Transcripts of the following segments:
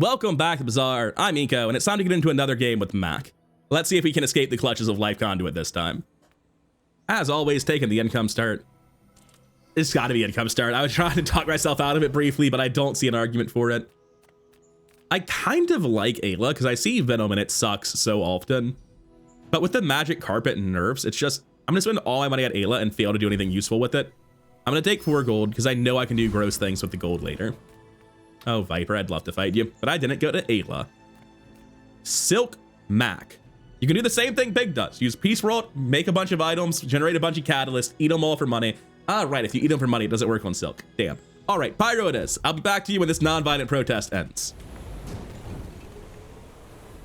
Welcome back to Bazaar. I'm Eco, and it's time to get into another game with Mac. Let's see if we can escape the clutches of Life Conduit this time. As always, taking the income start. It's got to be income start. I was trying to talk myself out of it briefly, but I don't see an argument for it. I kind of like Ayla because I see Venom and it sucks so often. But with the magic carpet and nerfs, it's just, I'm going to spend all my money at Ayla and fail to do anything useful with it. I'm going to take 4 gold because I know I can do gross things with the gold later. Oh, Viper, I'd love to fight you, but I didn't go to Ayla. Silk Mac. You can do the same thing Pig does. Use Peace World, make a bunch of items, generate a bunch of catalysts, eat them all for money. Ah, right, if you eat them for money, it doesn't work on Silk. Damn. All right, Pyro it is. I'll be back to you when this non-violent protest ends.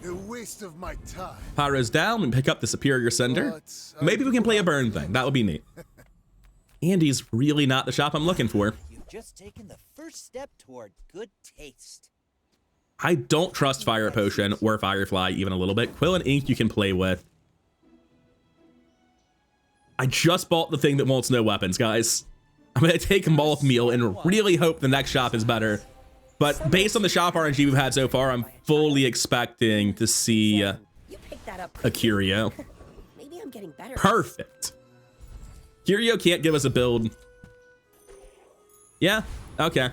A waste of my time. Pyro's down and pick up the Superior Cinder. Maybe we can play a burn thing. That would be neat. Andy's really not the shop I'm looking for. You've just taken the first step toward good taste. I don't trust Fire Potion or Firefly even a little bit. Quill and Ink you can play with. I just bought the thing that wants no weapons, guys. I'm going to take Moth Meal and really hope the next shop is better. But based on the shop RNG we've had so far, I'm fully expecting to see a Curio. Maybe I'm getting better. Perfect. Curio can't give us a build. Yeah, okay.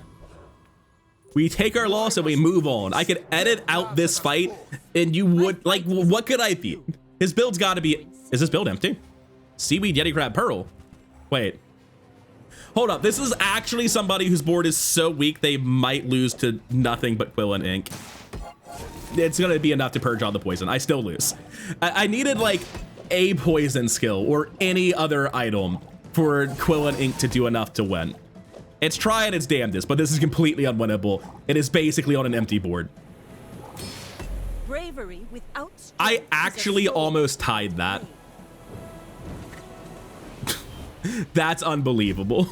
We take our loss and we move on. I could edit out this fight and you would, like, what could I be? His build's got to be, is this build empty? Seaweed Yeti Crab Pearl. Wait. Hold up, this is actually somebody whose board is so weak they might lose to nothing but Quill and Ink. It's gonna be enough to purge all the poison. I still lose. I needed like a poison skill or any other item for Quill and Ink to do enough to win. It's trying its damnedest, but this is completely unwinnable. It is basically on an empty board. Bravery without I actually almost tied that. That's unbelievable.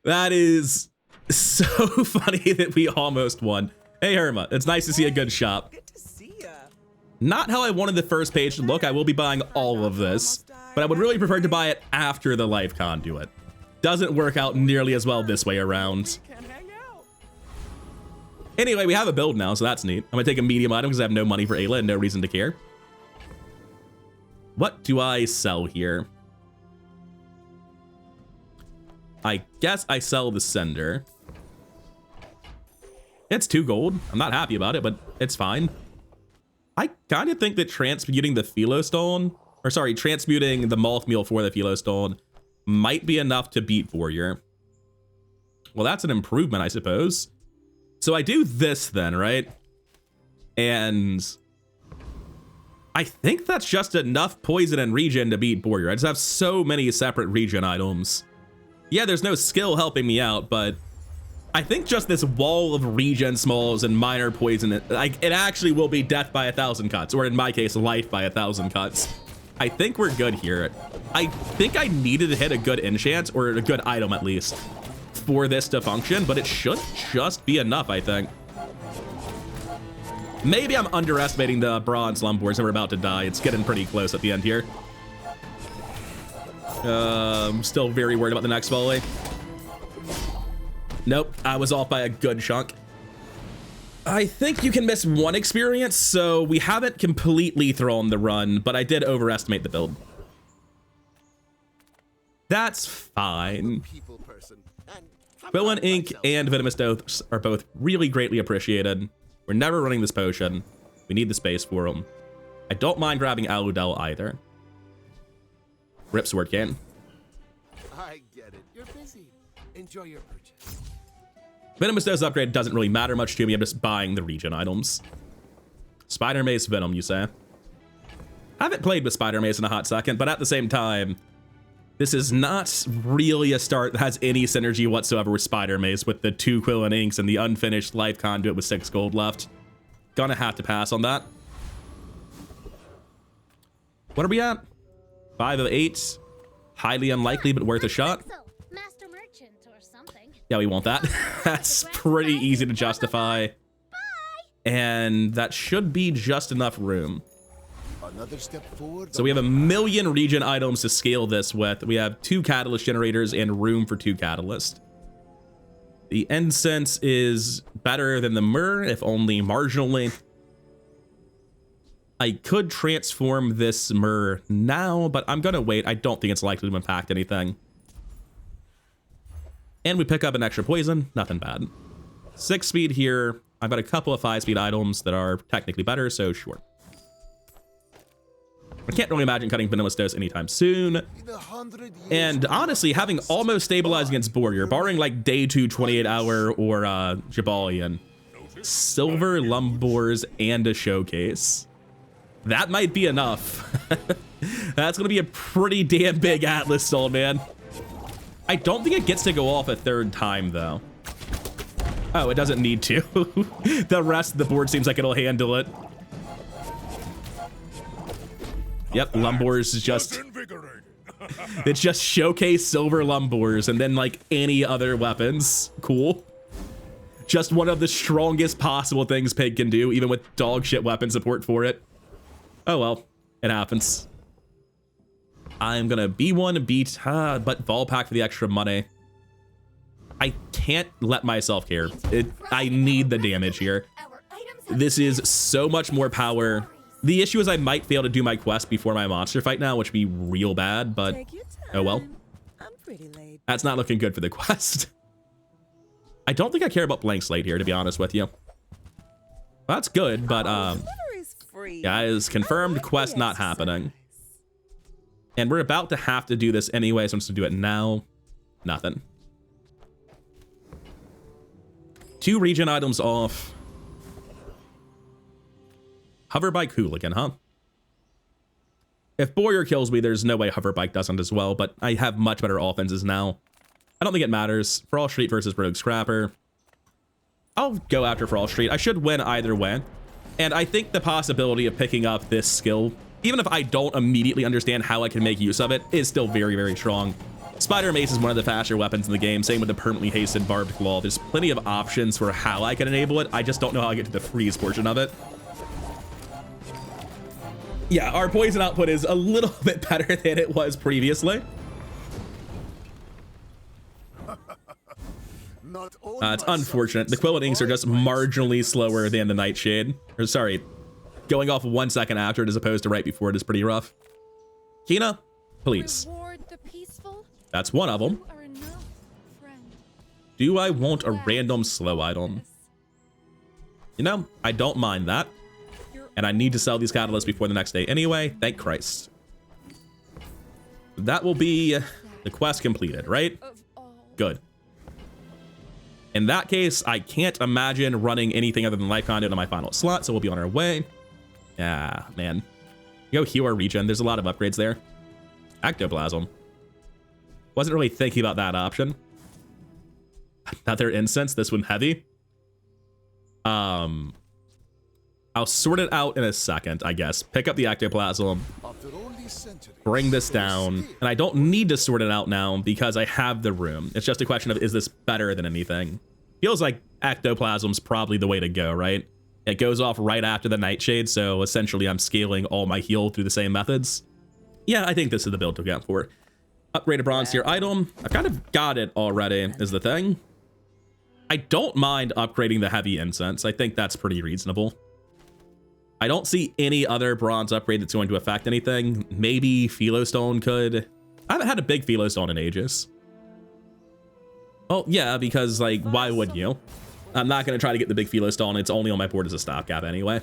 That is so funny that we almost won. Hey, Herma, it's nice to see a good shop. Good to see ya. Not how I wanted the first page to look. I will be buying all of this, but I would really prefer to buy it after the Life Conduit. Doesn't work out nearly as well this way around. Anyway, we have a build now, so that's neat. I'm gonna take a medium item because I have no money for Ayla and no reason to care. What do I sell here? I guess I sell the Sender. It's 2 gold. I'm not happy about it, but it's fine. I kind of think that transmuting the Philostone, or sorry, transmuting the Moth Meal for the Philostone might be enough to beat Warrior. Well, that's an improvement, I suppose. So I do this then, right? And I think that's just enough poison and regen to beat Warrior. I just have so many separate regen items. Yeah, there's no skill helping me out, but I think just this wall of regen smalls and minor poison, it actually will be death by 1,000 cuts, or in my case, life by 1,000 cuts. I think we're good here. I think I needed to hit a good enchant, or a good item at least, for this to function, but it should just be enough, I think. Maybe I'm underestimating the bronze Lumbors and we're about to die. It's getting pretty close at the end here. I'm still very worried about the next volley. Nope, I was off by a good chunk. I think you can miss 1 experience, so we haven't completely thrown the run, but I did overestimate the build. That's fine. Quill and Ink and Venomous Dose are both really greatly appreciated. We're never running this potion. We need the space for them. I don't mind grabbing Aludel either. Rip Sword Cane. I get it. You're busy. Enjoy your purchase. Venomous Dose upgrade doesn't really matter much to me. I'm just buying the regen items. Spider Mace Venom, you say? I haven't played with Spider Mace in a hot second, but at the same time, this is not really a start that has any synergy whatsoever with Spider Mace, with the 2 Quill and Inks and the unfinished Life Conduit with 6 gold left. Gonna have to pass on that. What are we at? 5 of 8. Highly unlikely, but worth a shot. Master merchant or something. Yeah, we want that. That's pretty easy to justify. And that should be just enough room. Another step forward. So we have 1,000,000 regen items to scale this with. We have 2 catalyst generators and room for 2 catalysts. The incense is better than the Myrrh, if only marginally. I could transform this Myrrh now, but I'm gonna wait. I don't think it's likely to impact anything. And we pick up an extra poison, nothing bad. 6 speed here. I've got a couple of 5 speed items that are technically better, so sure. I can't really imagine cutting Vanilla Dose anytime soon. And honestly, having almost stabilized against Borger, barring like day 2 28-hour or Jabalian, Silver Lumbors and a Showcase. That might be enough. That's gonna be a pretty damn big Atlas Stone, man. I don't think it gets to go off a 3rd time though. Oh, it doesn't need to. The rest of the board seems like it'll handle it. Yep, Lumbors is just... It's just Showcase Silver Lumbors and then like any other weapons. Cool. Just one of the strongest possible things Pig can do, even with dog shit weapon support for it. Oh well, it happens. I'm gonna B1 beat, but Vol Pack for the extra money. I can't let myself care. I need the damage here. This is so much more power. The issue is I might fail to do my quest before my monster fight now, which would be real bad, but oh well. That's not looking good for the quest. I don't think I care about Blank Slate here, to be honest with you. Well, that's good, but guys, confirmed quest not happening. And we're about to have to do this anyway, so I'm just gonna do it now. Nothing. 2 regen items off. Hover Bike Hooligan, huh? If Boyer kills me, there's no way Hover Bike doesn't as well, but I have much better offenses now. I don't think it matters. For All Street versus Rogue Scrapper. I'll go after For All Street. I should win either way. And I think the possibility of picking up this skill, even if I don't immediately understand how I can make use of it, is still very, very strong. Spider Mace is one of the faster weapons in the game. Same with the permanently hasted Barbed Claw. There's plenty of options for how I can enable it. I just don't know how I get to the freeze portion of it. Yeah, our poison output is a little bit better than it was previously. It's unfortunate. The Quillet Inks are just marginally slower than the Nightshade. Or sorry, going off 1 second after it as opposed to right before it is pretty rough. Kina, please. That's one of them. Do I want a random slow item? You know, I don't mind that. And I need to sell these catalysts before the next day anyway. Thank Christ. That will be the quest completed, right? Good. In that case, I can't imagine running anything other than Life Conduit on my final slot, so we'll be on our way. Yeah, man. Go heal our regen. There's a lot of upgrades there. Ectoplasm. Wasn't really thinking about that option. Another incense, this one heavy. I'll sort it out in a second, I guess. Pick up the ectoplasm, bring this down, and I don't need to sort it out now because I have the room. It's just a question of, is this better than anything? Feels like ectoplasm's probably the way to go, right? It goes off right after the Nightshade, so essentially I'm scaling all my heal through the same methods. Yeah, I think this is the build to go for. Upgraded bronze tier item. I've kind of got it already, is the thing. I don't mind upgrading the heavy incense. I think that's pretty reasonable. I don't see any other bronze upgrade that's going to affect anything. Maybe Philostone could. I haven't had a big Philostone in ages. Well, yeah, because, like, why would you? I'm not going to try to get the big Philostone. It's only on my board as a stopgap anyway.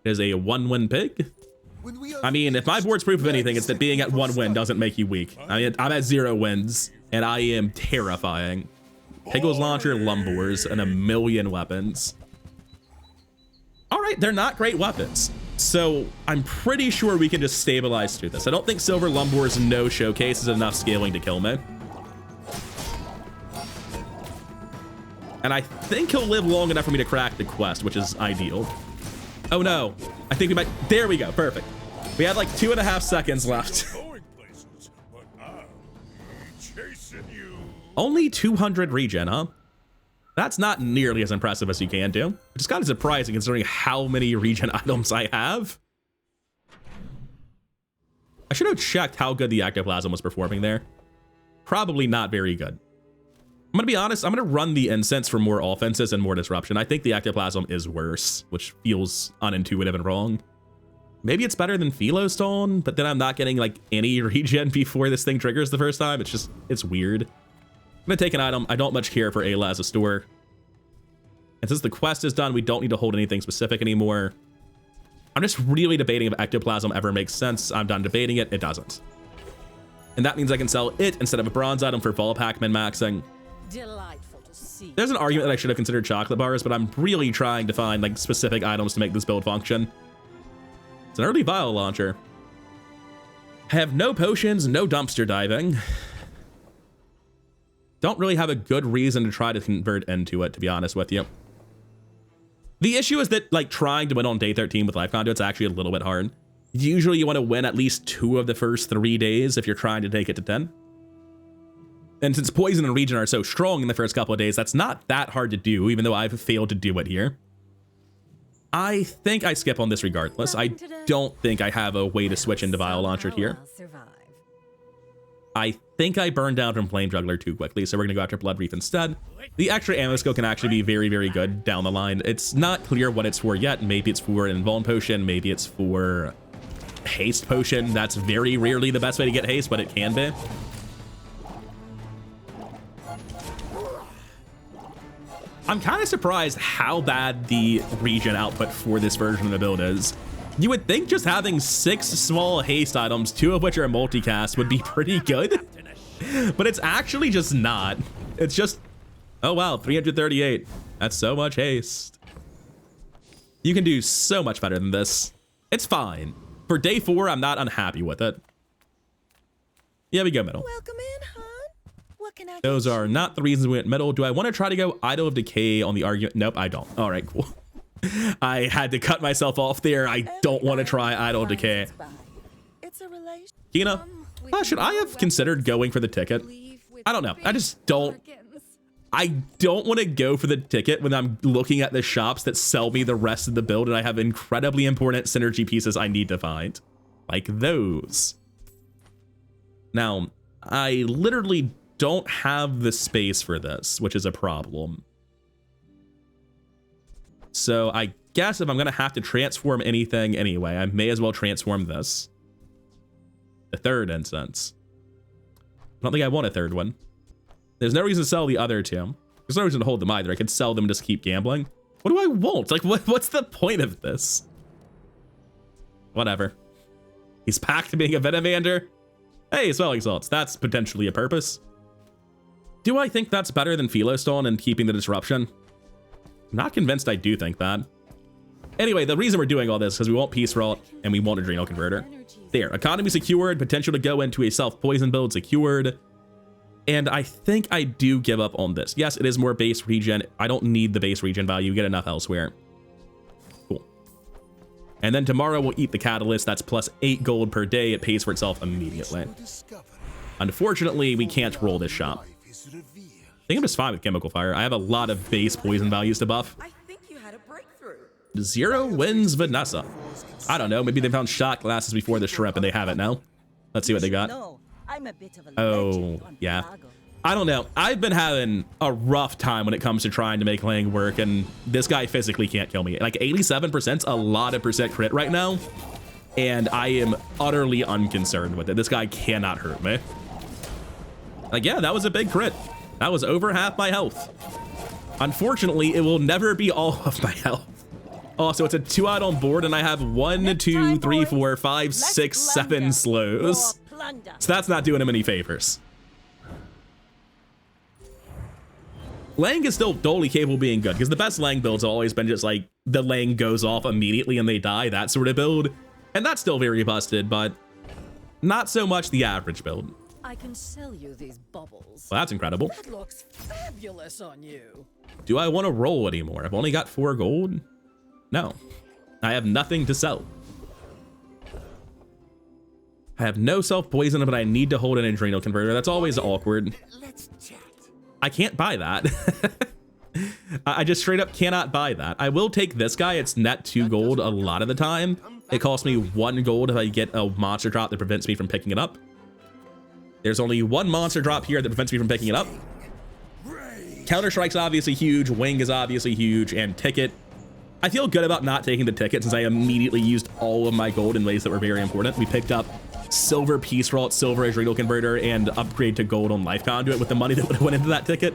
It is a 1-win pig. I mean, if my board's proof of anything, it's that being at 1 win doesn't make you weak. I mean, I'm at 0 wins, and I am terrifying. Piggle's Launcher, Lumbors, and a million weapons. All right, they're not great weapons. So I'm pretty sure we can just stabilize through this. I don't think Silver Lumbor's no Showcase is enough scaling to kill me. And I think he'll live long enough for me to crack the quest, which is ideal. Oh no, I think we might, there we go, perfect. We had like 2.5 seconds left. Only 200 regen, huh? That's not nearly as impressive as you can do. Which is kind of surprising considering how many regen items I have. I should have checked how good the ectoplasm was performing there. Probably not very good. I'm gonna be honest, I'm gonna run the incense for more offenses and more disruption. I think the ectoplasm is worse, which feels unintuitive and wrong. Maybe it's better than Philostone, but then I'm not getting like any regen before this thing triggers the first time. It's weird. I'm gonna take an item. I don't much care for Ayla as a store. And since the quest is done, we don't need to hold anything specific anymore. I'm just really debating if ectoplasm ever makes sense. I'm done debating it. It doesn't. And that means I can sell it instead of a bronze item for Volpack min-maxing. Delightful to see. There's an argument that I should have considered chocolate bars, but I'm really trying to find like specific items to make this build function. It's an early vial launcher. I have no potions, no dumpster diving. Don't really have a good reason to try to convert into it, to be honest with you. The issue is that like trying to win on day 13 with life conduit's actually a little bit hard. Usually you want to win at least 2 of the first 3 days if you're trying to take it to 10. And since poison and regen are so strong in the first couple of days, that's not that hard to do, even though I've failed to do it here. I think I skip on this regardless. I don't think I have a way to switch into vial launcher here. I think I burned down from Flame Juggler too quickly, so we're going to go after Blood Reef instead. The extra ammo skill can actually be very, very good down the line. It's not clear what it's for yet. Maybe it's for an Invuln Potion. Maybe it's for Haste Potion. That's very rarely the best way to get haste, but it can be. I'm kind of surprised how bad the regen output for this version of the build is. You would think just having 6 small haste items, 2 of which are multicast, would be pretty good, but it's actually just not. It's just, oh wow, 338. That's so much haste. You can do so much better than this. It's fine. For day 4, I'm not unhappy with it. Yeah, we go middle. Welcome in, hon. What can I Those are not the reasons we went middle. Do I want to try to go Idol of Decay on the argument? Nope, I don't. All right, cool. I had to cut myself off there. I don't want to try Idol of Decay. It's a relation. Kina, should I have considered going for the ticket? I don't know. I just don't. I don't want to go for the ticket when I'm looking at the shops that sell me the rest of the build and I have incredibly important synergy pieces I need to find. Like those. Now, I literally don't have the space for this, which is a problem. So I guess if I'm going to have to transform anything anyway, I may as well transform this. The third instance. I don't think I want a third one. There's no reason to sell the other 2. There's no reason to hold them either. I could sell them and just keep gambling. What do I want? Like, what's the point of this? Whatever. He's back to being a Venavander. Hey, Swelling Salts. That's potentially a purpose. Do I think that's better than Philostone and keeping the disruption? I'm not convinced I do think that. Anyway, the reason we're doing all this is because we want Peace Rot and we want Adrenal Converter. There, economy secured, potential to go into a self-poison build secured. And I think I do give up on this. Yes, it is more base regen. I don't need the base regen value. You get enough elsewhere. Cool. And then tomorrow we'll eat the Catalyst. That's plus 8 gold per day. It pays for itself immediately. Unfortunately, we can't roll this shop. I think I'm just fine with Chemical Fire. I have a lot of base poison values to buff. I think you had a breakthrough. 0 wins Vanessa. I don't know. Maybe they found shot glasses before the shrimp and they have it now. Let's see what they got. No, I'm a bit of a Oh, legend on yeah. Pelago. I don't know. I've been having a rough time when it comes to trying to make Lang work, and this guy physically can't kill me. Like 87%'s a lot of percent crit right now, and I am utterly unconcerned with it. This guy cannot hurt me. Like, yeah, that was a big crit. That was over half my health. Unfortunately, it will never be all of my health. Oh, so it's a 2 out on board, and I have 1, 2, 3, 4, 5, 6, 7 slows. So that's not doing him any favors. Lang is still totally capable of being good, because the best Lang builds have always been just like the Lang goes off immediately and they die, that sort of build. And that's still very busted, but not so much the average build. I can sell you these bubbles. Well, that's incredible. That looks fabulous on you. Do I want to roll anymore? I've only got 4 gold. No, I have nothing to sell. I have no self-poison, but I need to hold an Adrenal Converter. That's always awkward. Let's chat. I can't buy that. I just straight up cannot buy that. I will take this guy. It's net 2 gold a lot of the time. It costs me 1 gold if I get a monster drop that prevents me from picking it up. There's only 1 monster drop here that prevents me from picking it up. Counter-Strike's obviously huge, Wing is obviously huge, and Ticket. I feel good about not taking the Ticket since I immediately used all of my gold in ways that were very important. We picked up Silver Peace Vault, Silver Adrenal Converter, and upgrade to Gold on Life Conduit with the money that would have went into that ticket.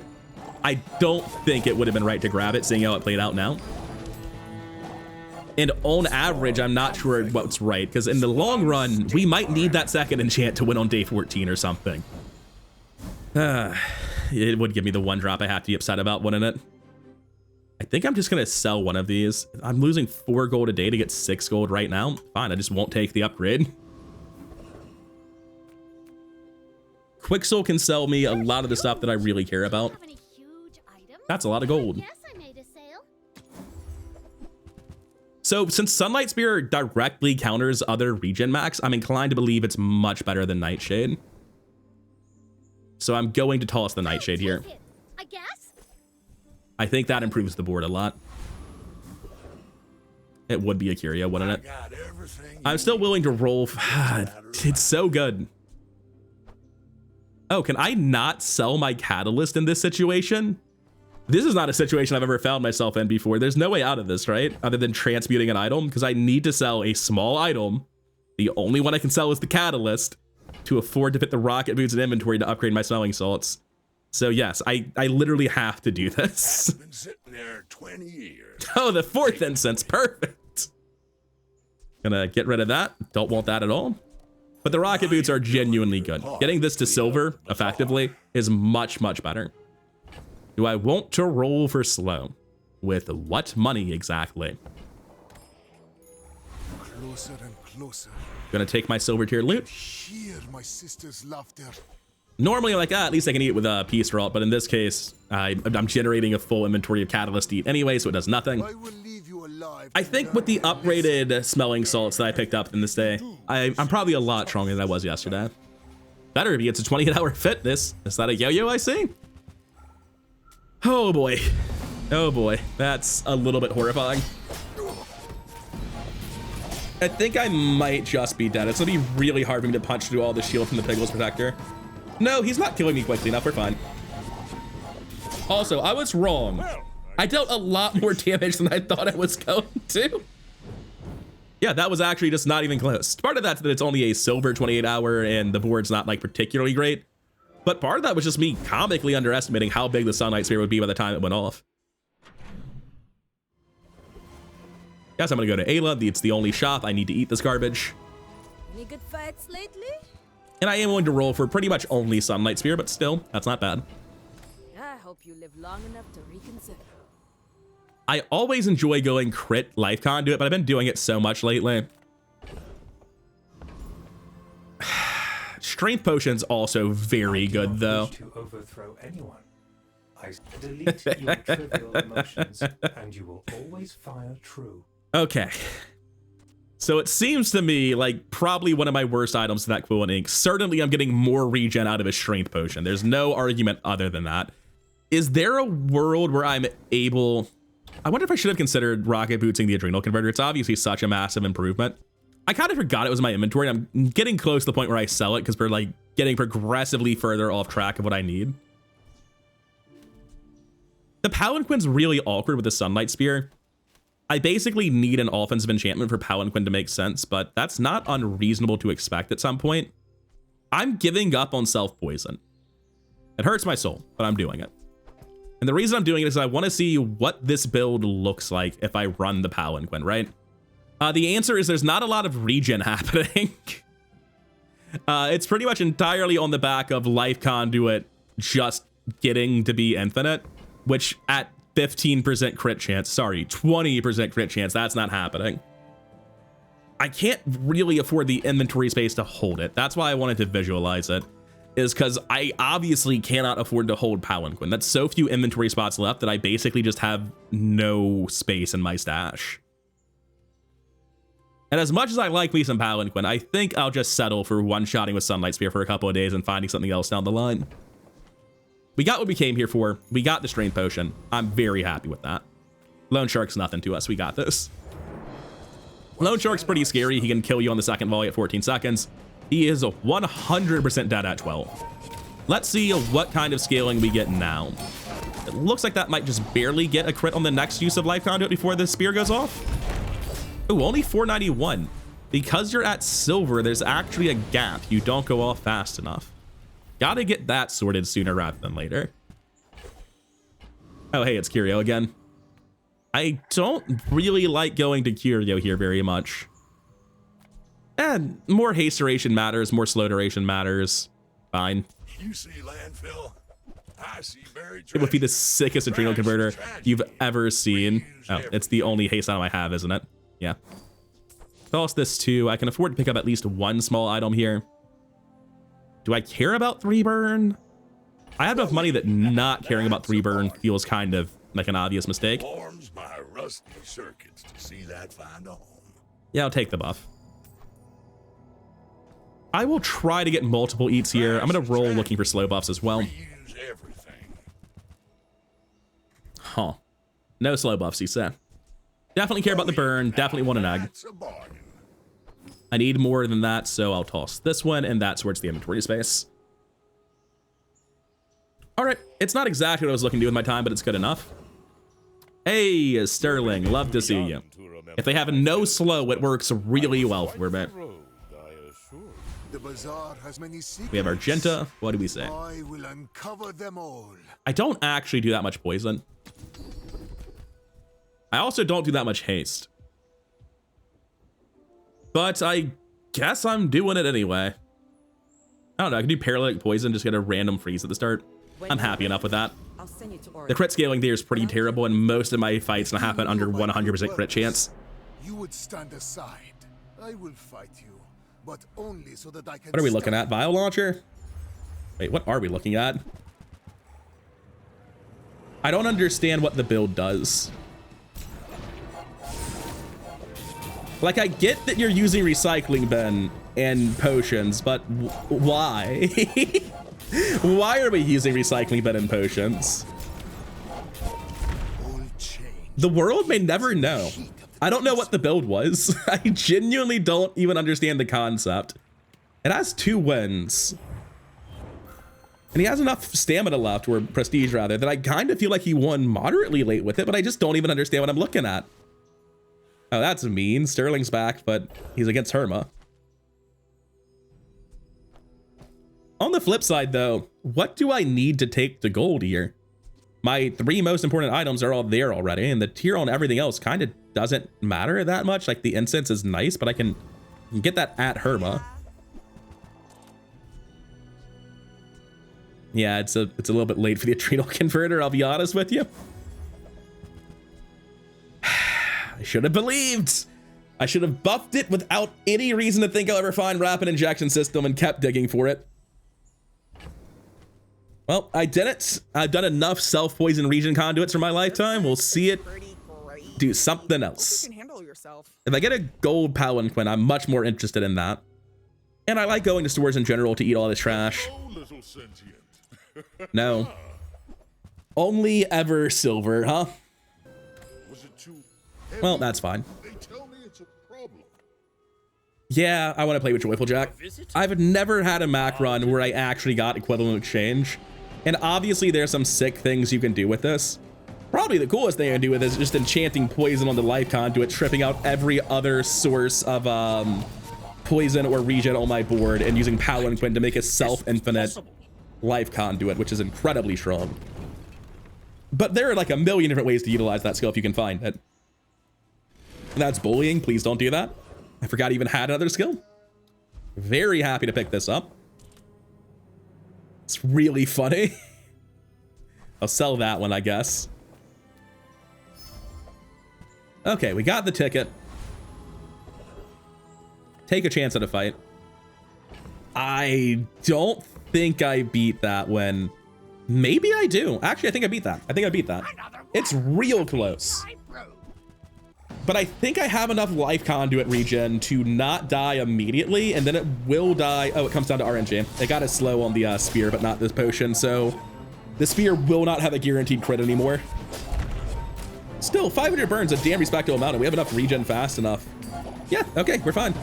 I don't think it would have been right to grab it, seeing how it played out now. And on average, I'm not sure what's right, because in the long run, we might need that second enchant to win on day 14 or something. It would give me the one drop I have to be upset about, wouldn't it? I think I'm just going to sell one of these. I'm losing 4 gold a day to get 6 gold right now. Fine, I just won't take the upgrade. Quicksoul can sell me a lot of the stuff that I really care about. Have any huge items? That's a lot of gold. Yes, I made a sale. So since Sunlight Spear directly counters other Regen Maks, I'm inclined to believe it's much better than Nightshade. So I'm going to toss the Nightshade here. Take it, I guess. I think that improves the board a lot. It would be a Curio, wouldn't it? I'm still willing to roll. It's so good. Oh, can I not sell my Catalyst in this situation? This is not a situation I've ever found myself in before. There's no way out of this, right? Other than transmuting an item, because I need to sell a small item. The only one I can sell is the Catalyst to afford to fit the rocket boots and inventory to upgrade my smelling salts. So yes, I literally have to do this. Been sitting there 20 years. Oh, the 4th incense, perfect. Gonna get rid of that. Don't want that at all. But the rocket boots are genuinely good. Getting this to silver effectively is much, much better. Do I want to roll for slow? With what money exactly? Closer and closer. Gonna take my silver tier loot. Hear my sister's laughter. Normally I'm like, at least I can eat it with a Peace Vault, but in this case, I'm generating a full inventory of Catalyst to eat anyway, so it does nothing. I will leave you alive. I think with the upgraded smelling salts that I picked up in this day, I'm probably a lot stronger than I was yesterday. Better if he gets a 28-hour fitness. Is that a yo-yo I see? Oh boy. Oh boy. That's a little bit horrifying. I think I might just be dead. It's gonna be really hard for me to punch through all the shield from the Piggles Protector. No, he's not killing me quickly enough. We're fine. Also, I was wrong. I dealt a lot more damage than I thought I was going to. Yeah, that was actually just not even close. Part of that's that it's only a silver 28-hour and the board's not like particularly great. But part of that was just me comically underestimating how big the Sunlight Sphere would be by the time it went off. Guess I'm gonna go to Ayla. It's the only shop. I need to eat this garbage. Any good fights lately? And I am willing to roll for pretty much only Sunlight Sphere, but still, that's not bad. I hope you live long enough to reconsider. I always enjoy going crit Life Conduit, but I've been doing it so much lately. Strength Potion's also very good, though. To overthrow anyone. I delete your trivial emotions, and you will always fire true. Okay. So it seems to me like probably one of my worst items to that Quill and Ink. Certainly I'm getting more regen out of a Strength Potion. There's no argument other than that. Is there a world where I'm able... I wonder if I should have considered rocket bootsing the Adrenal Converter. It's obviously such a massive improvement. I kind of forgot it was my inventory. I'm getting close to the point where I sell it because we're like getting progressively further off track of what I need. The Palanquin's really awkward with the Sunlight Spear. I basically need an offensive enchantment for Palanquin to make sense, but that's not unreasonable to expect at some point. I'm giving up on self-poison. It hurts my soul, but I'm doing it. And the reason I'm doing it is I want to see what this build looks like if I run the Palanquin, right? The answer is there's not a lot of regen happening. It's pretty much entirely on the back of Life Conduit just getting to be infinite, which at 15% crit chance, sorry, 20% crit chance, that's not happening. I can't really afford the inventory space to hold it. That's why I wanted to visualize it, is because I obviously cannot afford to hold Palanquin. That's so few inventory spots left that I basically just have no space in my stash. And as much as I like me some Palanquin, I think I'll just settle for one-shotting with Sunlight Spear for a couple of days and finding something else down the line. We got what we came here for. We got the Strength Potion. I'm very happy with that. Loan Shark's nothing to us. We got this. Loan Shark's pretty scary. He can kill you on the second volley at 14 seconds. He is 100% dead at 12. Let's see what kind of scaling we get now. It looks like that might just barely get a crit on the next use of life conduit before the spear goes off. Ooh, only 491. Because you're at silver, there's actually a gap. You don't go off fast enough. Gotta get that sorted sooner rather than later. Oh, hey, it's Curio again. I don't really like going to Curio here very much. And more haste duration matters, more slow duration matters. Fine. You see landfill? I see buried It would be the sickest adrenal converter you've ever seen. Oh, it's the only haste item I have, isn't it? Yeah. Toss this too. I can afford to pick up at least one small item here. Do I care about 3 burn? I have enough money that not caring about 3 burn feels kind of like an obvious mistake. Warms my rusty circuits to see that find a home. Yeah, I'll take the buff. I will try to get multiple eats here. I'm going to roll looking for slow buffs as well. Reuse everything. Huh. No slow buffs, he said. Definitely care about the burn. Definitely want an egg. That's a bargain. I need more than that, so I'll toss this one, and that's where it's the inventory space. All right, it's not exactly what I was looking to do with my time, but it's good enough. Hey, Sterling, love to see you. If they have no slow, it works really well for me. The Bazaar has many secrets. We have Argenta. What do we say? I will uncover them all. I don't actually do that much poison. I also don't do that much haste. But I guess I'm doing it anyway. I don't know, I can do paralytic poison, just get a random freeze at the start. I'm happy enough with that. I'll send you to The Oregon. crit scaling there is pretty terrible, and most of my fights will happen under 100% crit chance. You would stand aside. I will fight you, but only so that I can. What are we looking stop at? Vial launcher? Wait, what are we looking at? I don't understand what the build does. Like, I get that you're using recycling bin and potions, but why? Why are we using recycling bin and potions? all change. The world may never know. I don't know what the build was. I genuinely don't even understand the concept. It has 2 wins. And he has enough stamina left, or prestige rather, that I kind of feel like he won moderately late with it, but I just don't even understand what I'm looking at. Oh, that's mean. Sterling's back, but he's against Herma. On the flip side, though, what do I need to take to gold here? My 3 most important items are all there already, and the tier on everything else kind of doesn't matter that much. Like, the incense is nice, but I can get that at Herma. Yeah, it's a little bit late for the adrenal converter, I'll be honest with you. I should have believed. I should have buffed it without any reason to think I'll ever find rapid injection system and kept digging for it. Well, I did it. I've done enough self-poison regen conduits for my lifetime. We'll see it do something else. You can handle yourself. If I get a gold palanquin, I'm much more interested in that. And I like going to stores in general to eat all this trash. Oh, little sentient. No. Only ever silver, huh? Was it too Well, that's fine. They tell me it's a problem. Yeah, I want to play with Joyful Jack. I've never had a Mac run where I actually got equivalent exchange. And obviously there's some sick things you can do with this. Probably the coolest thing I can do with this is just enchanting poison on the life conduit, tripping out every other source of poison or regen on my board, and using Palanquin to make a self-infinite life conduit, which is incredibly strong. But there are like a million different ways to utilize that skill if you can find it. That's bullying. Please don't do that. I forgot I even had another skill. Very happy to pick this up. It's really funny. I'll sell that one, I guess. Okay, we got the ticket. Take a chance at a fight. I don't think I beat that one. Maybe I do. Actually, I think I beat that. I think I beat that. It's real close. But I think I have enough life conduit regen to not die immediately, and then it will die. Oh, it comes down to RNG. It got it slow on the spear, but not this potion, so the spear will not have a guaranteed crit anymore. Still, 500 burns, a damn respectable amount, and we have enough regen fast enough. Yeah, okay, we're fine.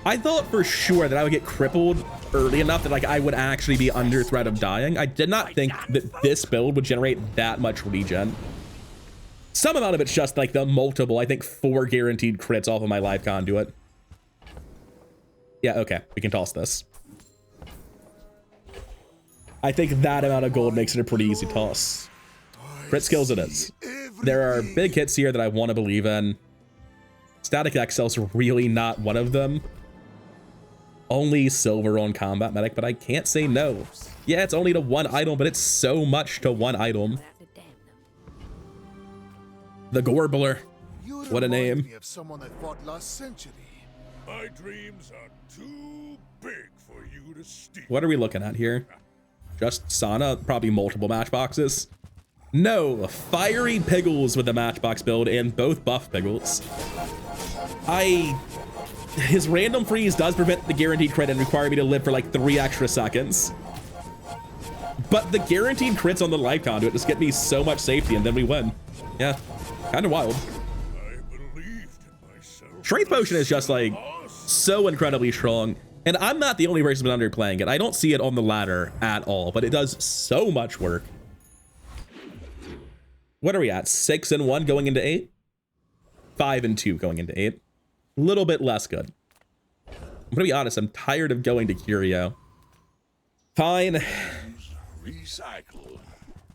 I thought for sure that I would get crippled early enough that like I would actually be under threat of dying. I did not think that this build would generate that much regen. Some amount of it's just like the multiple, I think 4 guaranteed crits off of my life conduit. Yeah, okay, we can toss this. I think that amount of gold makes it a pretty easy toss. Crit skills it is. There are big hits here that I want to believe in. Static Excel's really not one of them. Only silver on combat medic, but I can't say no. Yeah, it's only to 1 item, but it's so much to 1 item. The Gorbler. What a name. Me of someone I fought last century. My dreams are too big for you to steal. What are we looking at here? Just Sana, probably multiple matchboxes. No, fiery Piggles with the matchbox build and both buff Piggles. His random freeze does prevent the guaranteed crit and require me to live for like 3 extra seconds. But the guaranteed crits on the life conduit just get me so much safety and then we win. Yeah, kind of wild. I believed in myself. Strength Potion is just like so incredibly strong. And I'm not the only person who's been underplaying it. I don't see it on the ladder at all, but it does so much work. What are we at? 6 and 1 going into 8? 5 and 2 going into 8. A little bit less good. I'm gonna be honest, I'm tired of going to Curio. Fine. Recycle.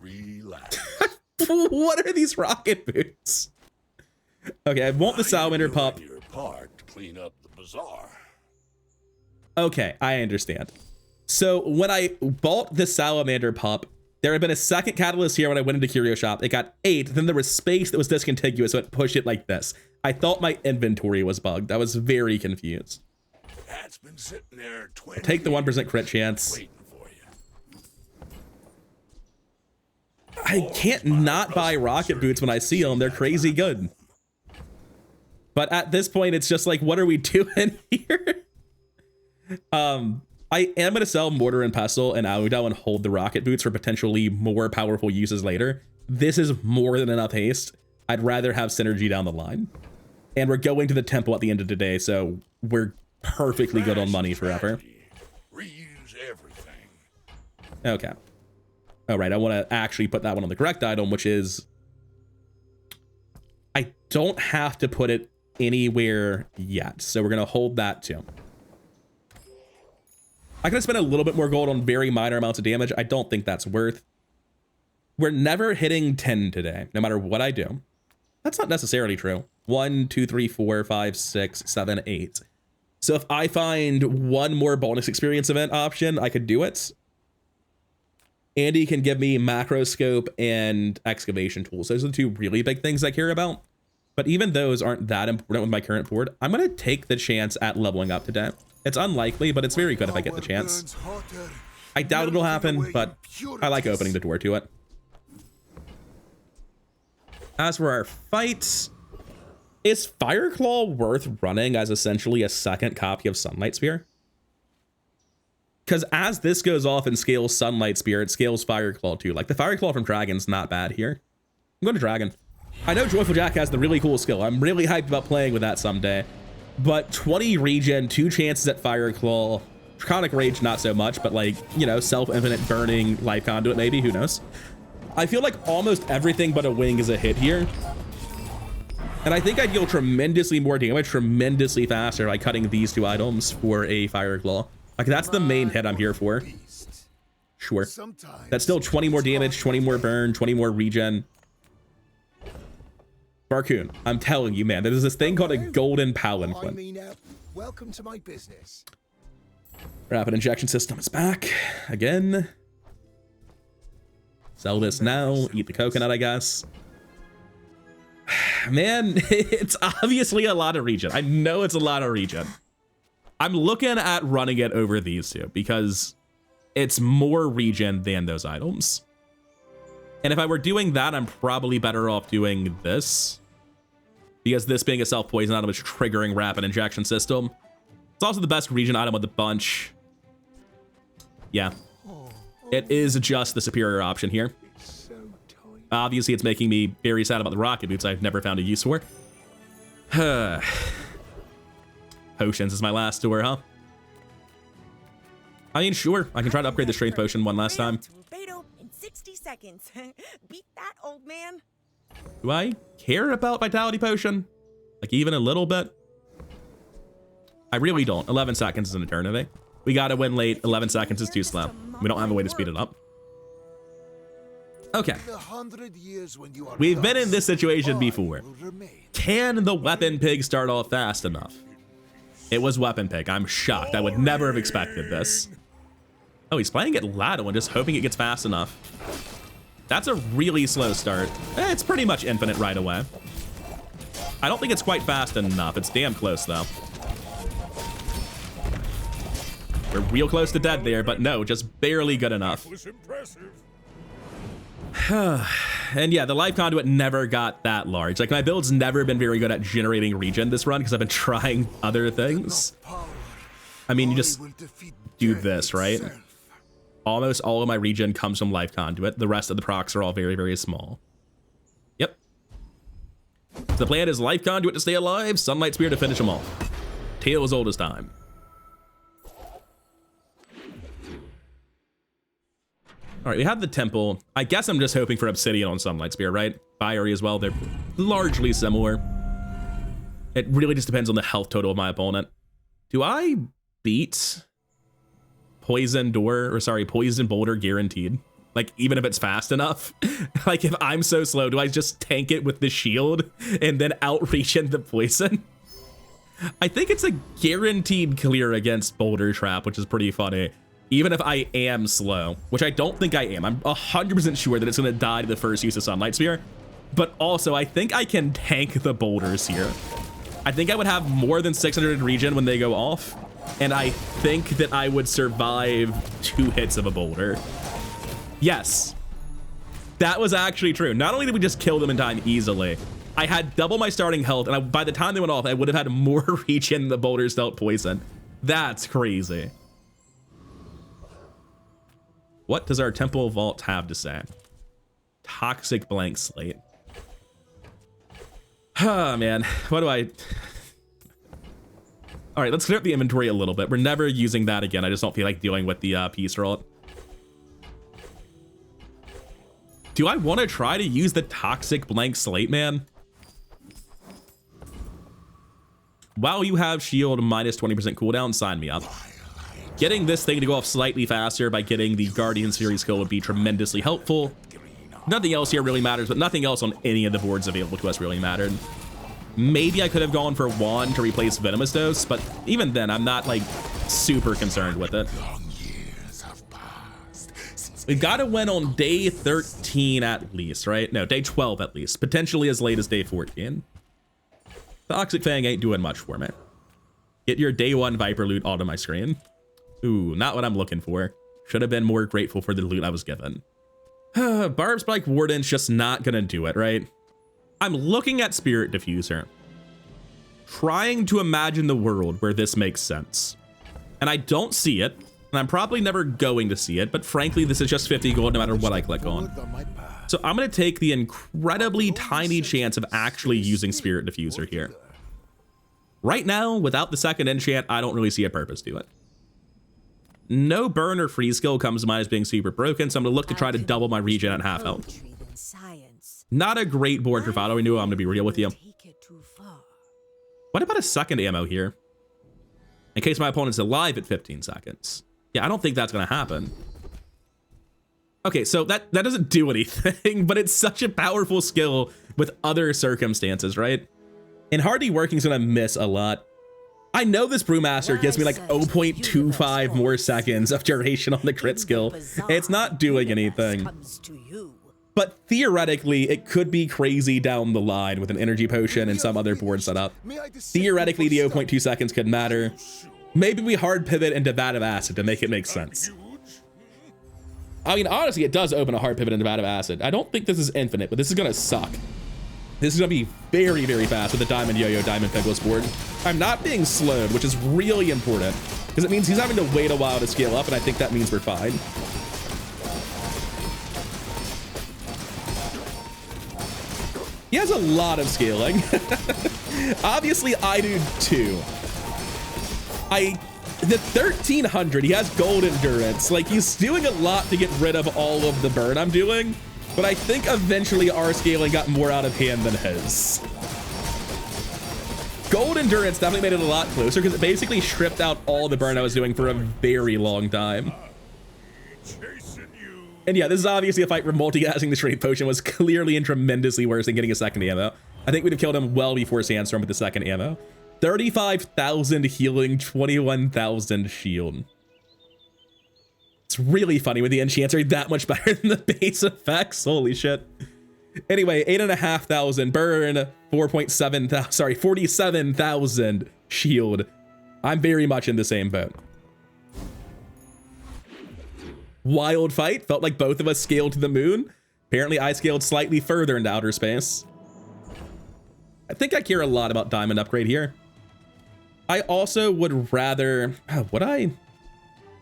Relax. What are these rocket boots? Okay, I want the salamander pup. Your part to clean up the bazaar. Okay, I understand. So when I bought the salamander pup, there had been a second catalyst here when I went into Curio Shop. It got 8, then there was space that was discontiguous, so it pushed it like this. I thought my inventory was bugged. I was very confused. That's been sitting there 20 Take the 1% crit chance. waiting for you. I can't not buy rocket boots when I see them. They're crazy good. But at this point, it's just like, what are we doing here? I am going to sell Mortar and Pestle and Audo and hold the rocket boots for potentially more powerful uses later. This is more than enough haste. I'd rather have synergy down the line. And we're going to the temple at the end of the day, so we're perfectly good on money forever. Reuse everything. Okay. All right, I want to actually put that one on the correct item, which is... I don't have to put it anywhere yet, so we're going to hold that too. I could have spent a little bit more gold on very minor amounts of damage. I don't think that's worth. We're never hitting 10 today, no matter what I do. That's not necessarily true. 1, 2, 3, 4, 5, 6, 7, 8. So if I find one more bonus experience event option, I could do it. Andy can give me macroscope and excavation tools. Those are the 2 really big things I care about. But even those aren't that important with my current board. I'm going to take the chance at leveling up today. It's unlikely, but it's very good if I get the chance. I doubt it'll happen, but I like opening the door to it. As for our fight, is Fireclaw worth running as essentially a second copy of Sunlight Spear? Because as this goes off and scales Sunlight Spear, it scales Fireclaw too. Like the Fireclaw from Dragon's not bad here. I'm going to Dragon. I know Joyful Jack has the really cool skill. I'm really hyped about playing with that someday. But 20 regen, 2 chances at Fireclaw, Draconic Rage, not so much, but like, you know, self-infinite burning life conduit, maybe, who knows? I feel like almost everything but a wing is a hit here. And I think I deal tremendously more damage, tremendously faster by cutting these 2 items for a Fireclaw. Like, that's the main hit I'm here for. Sure. That's still 20 more damage, 20 more burn, 20 more regen. Barcoon, I'm telling you, man, there's this thing called a golden palanquin. Welcome to my business. Rapid injection system is back again. Sell this now, eat the coconut, I guess. Man, it's obviously a lot of regen. I know it's a lot of regen. I'm looking at running it over these 2 because it's more regen than those items. And if I were doing that, I'm probably better off doing this. Because this being a self-poison item is triggering rapid injection system. It's also the best regen item of the bunch. Yeah. It is just the superior option here. Obviously, it's making me very sad about the rocket boots I've never found a use for. Potions is my last door, huh? I mean, sure. I can try to upgrade the strength potion one last time. Torpedo in 60 seconds. Beat that, old man. Do I care about vitality potion? Like even a little bit? I really don't. 11 seconds is an eternity. We gotta win late. 11 seconds is too slow. We don't have a way to speed it up. Okay. We've been in this situation before. Can the weapon pig start off fast enough? It was weapon pig. I'm shocked. I would never have expected this. Oh, he's playing it Lado and just hoping it gets fast enough. That's a really slow start. It's pretty much infinite right away. I don't think it's quite fast enough. It's damn close, though. We're real close to dead there, but no, just barely good enough. And yeah, the life conduit never got that large. Like, my build's never been very good at generating regen this run because I've been trying other things. I mean, you just do this, right? Almost all of my regen comes from life conduit. The rest of the procs are all very, very small. Yep. So the plan is life conduit to stay alive, sunlight spear to finish them off. Tale as old as time. All right, we have the temple. I guess I'm just hoping for obsidian on sunlight spear, right? Fiery as well. They're largely similar. It really just depends on the health total of my opponent. Do I beat poison boulder guaranteed? Like, even if it's fast enough? Like, if I'm so slow, do I just tank it with the shield and then outreach in the poison? I think it's a guaranteed clear against boulder trap, which is pretty funny. Even if I am slow, which I don't think I am. I'm 100% sure that it's going to die to the first use of Sunlight Spear. But also, I think I can tank the boulders here. I think I would have more than 600 regen when they go off. And I think that I would survive 2 hits of a boulder. Yes. That was actually true. Not only did we just kill them in time easily, I had double my starting health. And by the time they went off, I would have had more regen than the boulders dealt poison. That's crazy. What does our temple vault have to say? Toxic blank slate. Oh, man. What do I... All right, let's clear up the inventory a little bit. We're never using that again. I just don't feel like dealing with the piece roll. Do I want to try to use the toxic blank slate, man? While you have shield minus 20% cooldown, sign me up. Getting this thing to go off slightly faster by getting the Guardian series skill would be tremendously helpful. Nothing else here really matters, but nothing else on any of the boards available to us really mattered. Maybe I could have gone for Wand to replace Venomous Dose, but even then, I'm not, like, super concerned with it. We've got to win on day 13 at least, right? No, day 12 at least. Potentially as late as day 14. Toxic Fang ain't doing much for me. Get your day 1 Viper loot onto my screen. Ooh, not what I'm looking for. Should have been more grateful for the loot I was given. Barb Spike Warden's just not gonna do it, right? I'm looking at Spirit Diffuser, trying to imagine the world where this makes sense. And I don't see it, and I'm probably never going to see it, but frankly, this is just 50 gold no matter what I click on. So I'm gonna take the incredibly tiny chance of actually using Spirit Diffuser here. Right now, without the second enchant, I don't really see a purpose to it. No burn or freeze skill comes to mind as being super broken, so I'm gonna look to try to double my regen at half health. Not a great board for Fado Renewal, I'm gonna be real with you. What about a second ammo here? In case my opponent's alive at 15 seconds. Yeah, I don't think that's gonna happen. Okay, so that doesn't do anything, but it's such a powerful skill with other circumstances, right? And Hardy Working's gonna miss a lot. I know this Brewmaster gives me like 0.25 more seconds of duration on the crit skill. It's not doing anything. But theoretically, it could be crazy down the line with an energy potion and some other board setup. Theoretically, the 0.2 seconds could matter. Maybe we hard pivot into Vat of Acid to make it make sense. I mean, honestly, it does open a hard pivot into Vat of Acid. I don't think this is infinite, but this is gonna suck. This is gonna be very, very fast with the Diamond Yo-Yo, Diamond Pigless board. I'm not being slowed, which is really important, because it means he's having to wait a while to scale up, and I think that means we're fine. He has a lot of scaling. Obviously, I do too. I The 1300, he has gold endurance. Like, he's doing a lot to get rid of all of the burn I'm doing, but I think eventually our scaling got more out of hand than his. Gold endurance definitely made it a lot closer because it basically stripped out all the burn I was doing for a very long time. And yeah, this is obviously a fight where multi-gassing the strength potion was clearly and tremendously worse than getting a second ammo. I think we'd have killed him well before Sandstorm with the second ammo. 35,000 healing, 21,000 shield. It's really funny when the enchants are that much better than the base effects. Holy shit. Anyway, 8,500 burn, 47,000 shield. I'm very much in the same boat. Wild fight. Felt like both of us scaled to the moon. Apparently I scaled slightly further into outer space. I think I care a lot about diamond upgrade here. I also would rather, I'd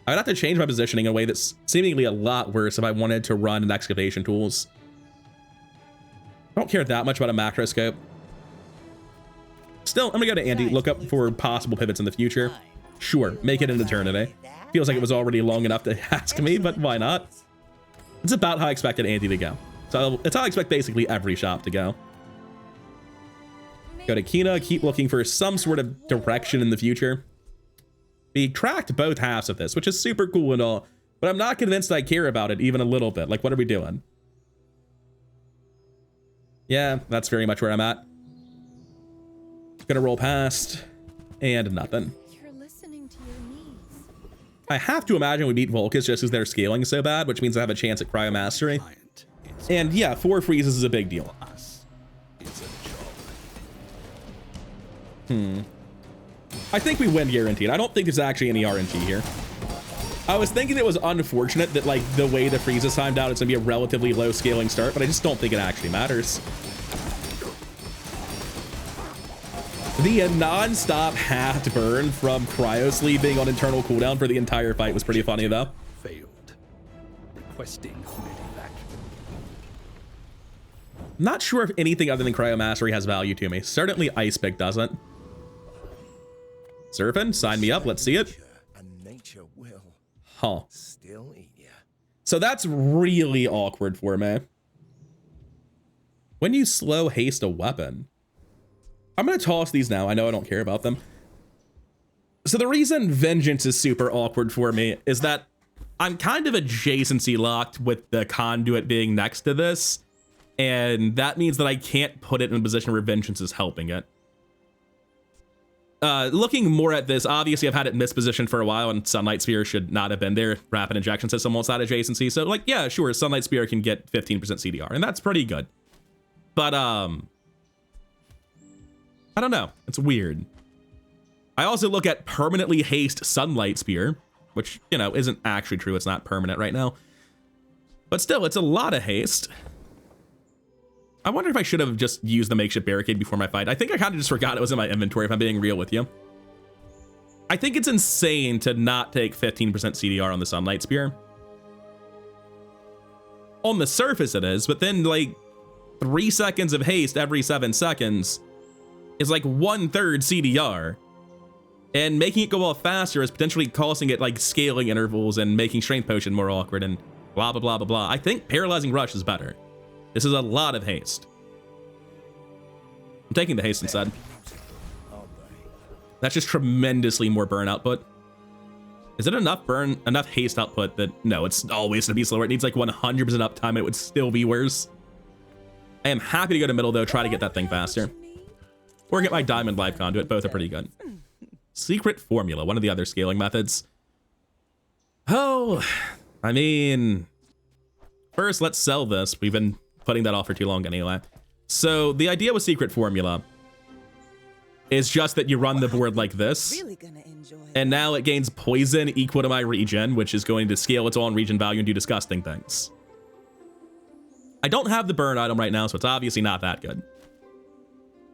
have to change my positioning in a way that's seemingly a lot worse if I wanted to run an excavation tools. I don't care that much about a macro scope. Still, I'm gonna go to Andy, look up for possible pivots in the future. Sure, make it an eternity. Feels like it was already long enough to ask me, but why not? It's about how I expected Andy to go. So it's how I expect basically every shop to go. Go to Kina, keep looking for some sort of direction in the future. We tracked both halves of this, which is super cool and all, but I'm not convinced I care about it even a little bit. Like, what are we doing? Yeah, that's very much where I'm at. Gonna roll past, and nothing. You're listening to your knees. I have to imagine we beat Volcus just because they're scaling so bad, which means I have a chance at Cryo Mastery. And yeah, 4 freezes is a big deal. I think we win guaranteed. I don't think there's actually any RNG here. I was thinking it was unfortunate that, like, the way the freeze is timed out, it's gonna be a relatively low scaling start, but I just don't think it actually matters. The non-stop halved burn from Cryo Sleep being on internal cooldown for the entire fight was pretty funny, though. Failed. Requesting medevac. Not sure if anything other than Cryo Mastery has value to me. Certainly Ice Pick doesn't. Surfing, sign me up. Let's see it. Nature will Huh. still eat ya. So that's really awkward for me. When you slow haste a weapon. I'm going to toss these now. I know I don't care about them. So the reason Vengeance is super awkward for me is that I'm kind of adjacency locked with the conduit being next to this. And that means that I can't put it in a position where Vengeance is helping it. Looking more at this, obviously I've had it mispositioned for a while and Sunlight Sphere should not have been there. Rapid Injection System wants that adjacency. So, like, yeah, sure, Sunlight Sphere can get 15% CDR, and that's pretty good. But, I don't know. It's weird. I also look at permanently haste Sunlight Spear, which, you know, isn't actually true. It's not permanent right now. But still, it's a lot of haste. I wonder if I should have just used the makeshift barricade before my fight. I think I kind of just forgot it was in my inventory, if I'm being real with you. I think it's insane to not take 15% CDR on the Sunlight Spear. On the surface it is, but then, like, 3 seconds of haste every 7 seconds is like 1/3 CDR. And making it go off faster is potentially causing it, like, scaling intervals and making Strength Potion more awkward and blah, blah, blah, blah, blah. I think Paralyzing Rush is better. This is a lot of haste. I'm taking the haste instead. That's just tremendously more burn output. Is it enough haste output that, no, it's always gonna be slower. It needs like 100% uptime. It would still be worse. I am happy to go to middle though, try to get that thing faster. Or get my diamond life conduit, both are pretty good. Secret formula, one of the other scaling methods. Oh, I mean, first let's sell this. We've been putting that off for too long anyway. So the idea with secret formula is just that you run the board like this. Really gonna enjoy And now it gains poison equal to my regen, which is going to scale its own regen value and do disgusting things. I don't have the burn item right now, so it's obviously not that good.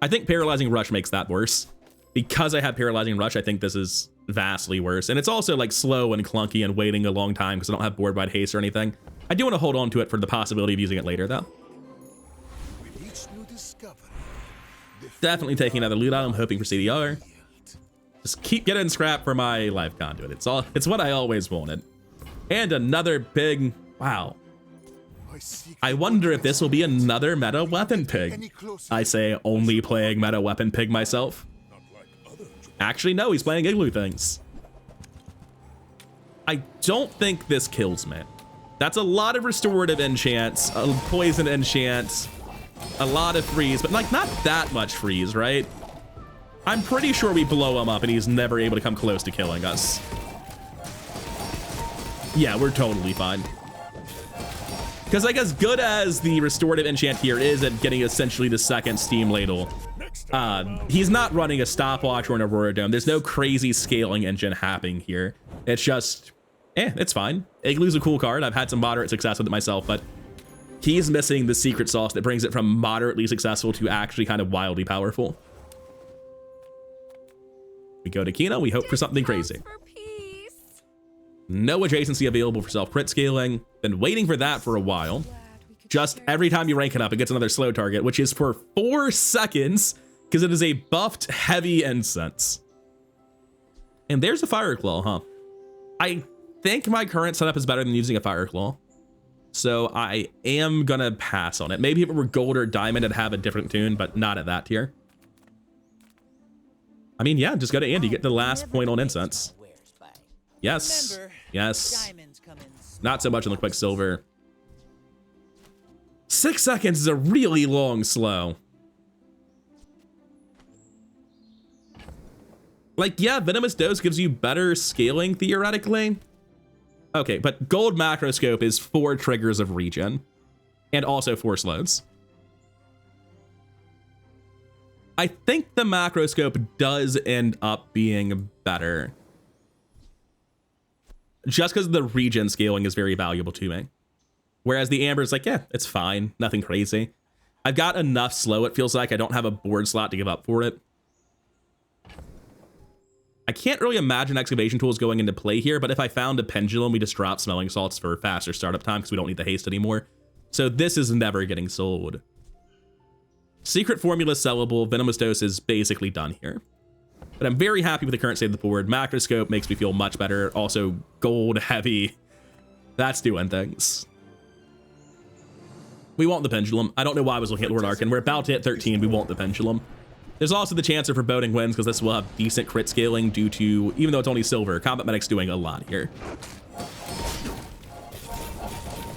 I think Paralyzing Rush makes that worse. Because I have Paralyzing Rush, I think this is vastly worse. And it's also like slow and clunky and waiting a long time because I don't have board wide haste or anything. I do want to hold on to it for the possibility of using it later though. With each new discovery, Definitely taking another loot item, hoping for CDR. Just keep getting scrap for my life conduit. It's what I always wanted. And another big, wow. I wonder if this will be another meta weapon pig. I say only playing meta weapon pig myself. Actually, no, he's playing igloo things. I don't think this kills me. That's a lot of restorative enchants, a poison enchants, a lot of freeze, but like not that much freeze, right? I'm pretty sure we blow him up and he's never able to come close to killing us. Yeah, we're totally fine. Because like as good as the restorative enchant here is at getting essentially the second steam ladle, he's not running a stopwatch or an aurora dome. There's no crazy scaling engine happening here. It's just, it's fine. Igloo's a cool card. I've had some moderate success with it myself, but he's missing the secret sauce that brings it from moderately successful to actually kind of wildly powerful. We go to Kina. We hope for something crazy. No adjacency available for self-crit scaling. Been waiting for that for a while. Just every time you rank it up, it gets another slow target, which is for 4 seconds because it is a buffed heavy incense. And there's a Fire Claw, huh? I think my current setup is better than using a Fire Claw. So I am gonna pass on it. Maybe if it were gold or diamond, I'd have a different tune, but not at that tier. I mean, yeah, just go to Andy, get the last point on incense. Yes. Yes. Not so much on the Quicksilver. 6 seconds is a really long slow. Like, yeah, Venomous Dose gives you better scaling theoretically. Okay, but gold macroscope is 4 triggers of regen and also 4 slows. I think the macroscope does end up being better. Just because the regen scaling is very valuable to me. Whereas the Amber is like, yeah, it's fine. Nothing crazy. I've got enough slow, it feels like. I don't have a board slot to give up for it. I can't really imagine excavation tools going into play here, but if I found a pendulum, we just drop smelling salts for faster startup time because we don't need the haste anymore. So this is never getting sold. Secret formula sellable. Venomous Dose is basically done here. But I'm very happy with the current state of the board. Macroscope makes me feel much better. Also, gold heavy. That's doing things. We want the pendulum. I don't know why I was looking at Lord Arkin. We're about to hit 13. We want the pendulum. There's also the chance of foreboding wins because this will have decent crit scaling due to, even though it's only silver, Combat Medic's doing a lot here.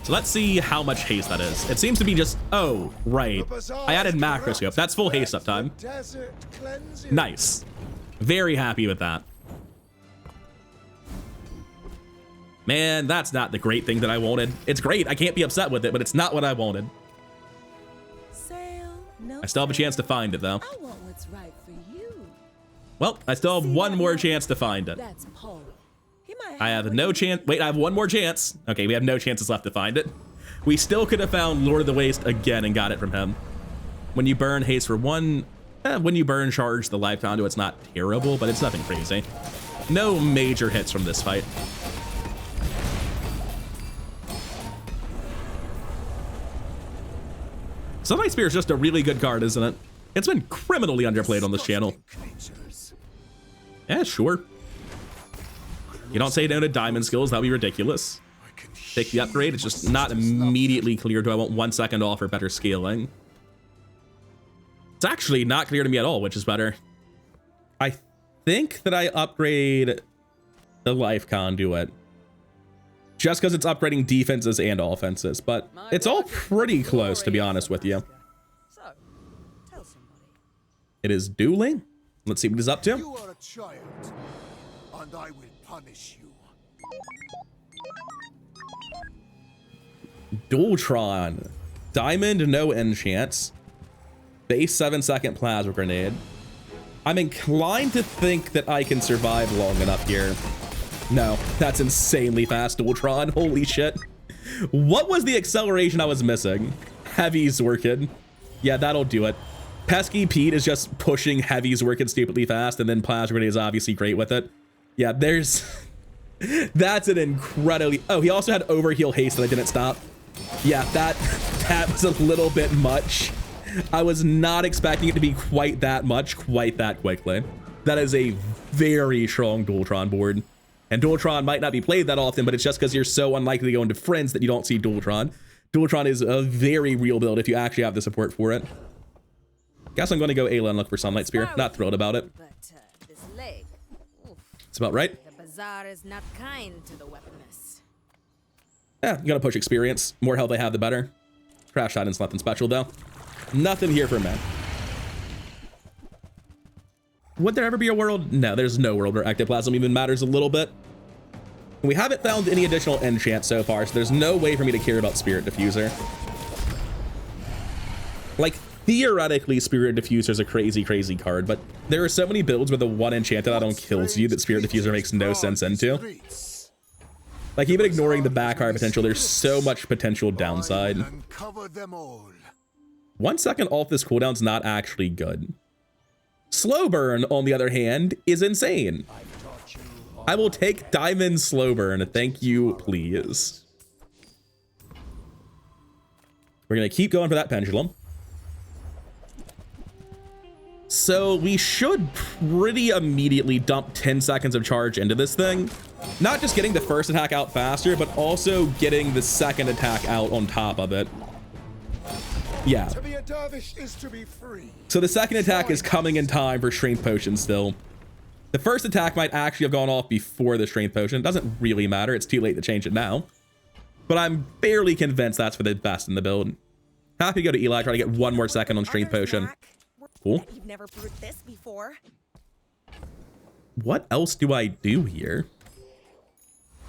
So let's see how much haste that is. It seems to be just, oh, right. I added macroscope. That's full haste uptime. Nice. Very happy with that. Man, that's not the great thing that I wanted. It's great. I can't be upset with it, but it's not what I wanted. I still have a chance to find it, though. I want what's right for you. Well, I still have one more chance to find it. That's Paul. I have no chance. Wait, I have one more chance. Okay, we have no chances left to find it. We still could have found Lord of the Waste again and got it from him. When you burn haste for 1, when you burn charge the life conduit, it's not terrible, but it's nothing crazy. No major hits from this fight. Sunlight Spear is just a really good card, isn't it? It's been criminally underplayed on this channel. Yeah, sure. You don't say no to diamond skills, that'd be ridiculous. Take the upgrade, it's just not immediately clear. Do I want 1 second off or better scaling? It's actually not clear to me at all, which is better. I think that I upgrade the life conduit just because it's upgrading defenses and offenses, but it's all pretty close, to be honest with you. It is dueling. Let's see what he's up to. You are a child, and I will punish you. Dualtron. Diamond, no enchants. Base 7-second plasma grenade. I'm inclined to think that I can survive long enough here. No, that's insanely fast, Dualtron. Holy shit. What was the acceleration I was missing? Heavy's working. Yeah, that'll do it. Pesky Pete is just pushing Heavy's working stupidly fast, and then Plasma Grenade is obviously great with it. Yeah, there's... That's an incredibly... Oh, he also had Overheal Haste that I didn't stop. Yeah, that was a little bit much. I was not expecting it to be quite that much, quite that quickly. That is a very strong Dualtron board. And Dualtron might not be played that often, but it's just because you're so unlikely to go into friends that you don't see Dualtron. Dualtron is a very real build if you actually have the support for it. Guess I'm going to go Ayla and look for Sunlight Spear. Not thrilled about it. But this leg. Oof. It's about right. The Bazaar is not kind to the weaponess. Yeah, you gotta push experience. More health I have, the better. Crash Titan's nothing special, though. Nothing here for men. Would there ever be a world? No, there's no world where ectoplasm even matters a little bit. We haven't found any additional enchant so far, so there's no way for me to care about Spirit Diffuser. Like, theoretically, Spirit Diffuser is a crazy, crazy card, but there are so many builds where the one enchanted add-on kills you that Spirit Diffuser makes no sense into. Like, even ignoring the backfire potential, there's so much potential downside. 1 second off this cooldown's not actually good. Slow burn, on the other hand, is insane. I will take Diamond Slow Burn. Thank you, please. We're going to keep going for that pendulum. So we should pretty immediately dump 10 seconds of charge into this thing. Not just getting the first attack out faster, but also getting the second attack out on top of it. Yeah. To be a dervish is to be free. So the second attack is coming in time for Strength Potion still. The first attack might actually have gone off before the Strength Potion. It doesn't really matter. It's too late to change it now. But I'm fairly convinced that's for the best in the build. Happy to go to Eli, try to get 1 more second on Strength Potion. Cool. You've never brewed this before. What else do I do here?